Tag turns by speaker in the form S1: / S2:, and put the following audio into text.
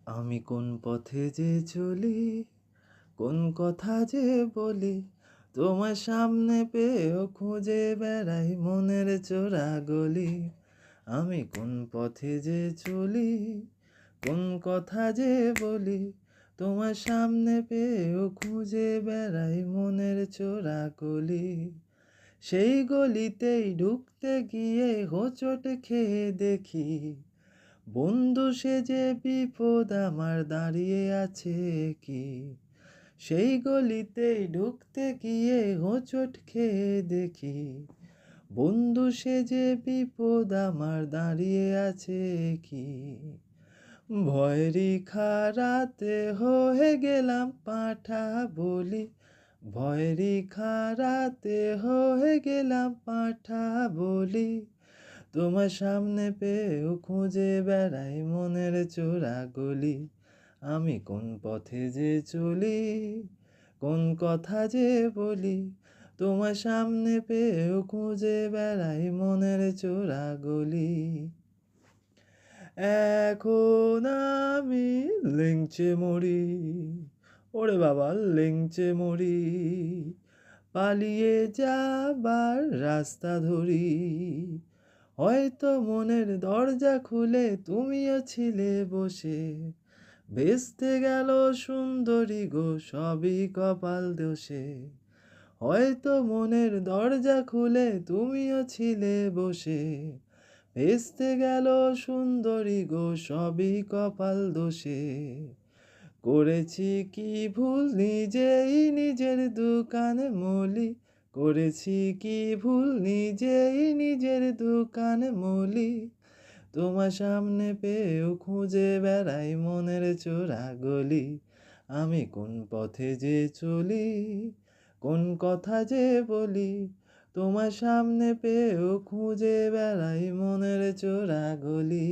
S1: আমি কোন পথে যে চলি, কোন কথা যে বলি, তোমার সামনে পেয়েও খুঁজে বেড়াই মনের চোরা গলি। আমি কোন পথে যে চলি, কোন কথা যে বলি, তোমার সামনে পেয়েও খুঁজে বেড়াই মনের চোরা গলি। সেই গলিতেই ঢুকতে গিয়ে হোঁচট খেয়ে দেখি, বন্ধু সেজে বিপদ আমার দাঁড়িয়ে আছে কি। সেই গলিতেই ঢুকতে গিয়ে হোঁচট খেয়ে দেখি, বন্ধু সেজে বিপদ আমার দাঁড়িয়ে আছে কি। ভয়েরই খারাতে হয়ে গেলাম পাঁঠা বলি, ভয়েরই খারাতে হয়ে গেলাম পাঁঠা বলি। তোমার সামনে পেয়েও খুঁজে বেড়াই মনের চোরা গলি। আমি কোন পথে যে চলি, কোন কথা যে বলি, তোমার সামনে পেয়েও খুঁজে বেড়াই মনের চোরা গলি। এখন আমি লেংচে মরি, ওরে বাবা লেংচে মরি, পালিয়ে যাবার রাস্তা ধরি। হয়তো মনের দরজা খুলে তুমিও ছিলে বসে, ভেস্তে গেল সুন্দরী গো সবই কপাল দোষে। হয়তো মনের দরজা খুলে তুমিও ছিলে বসে, ভেস্তে গেল সুন্দরী গো সবই কপাল দোষে। করেছি কি ভুল নিজেই নিজের দোকান মলি, করেছি কি ভুল নিজেই নিজের দোকান মলি। তোমার সামনে পেয়েও খুঁজে বেড়াই মনের চোরা গলি। আমি কোন পথে যে চলি, কোন কথা যে বলি, তোমার সামনে পেয়েও খুঁজে বেড়াই মনের চোরা গলি।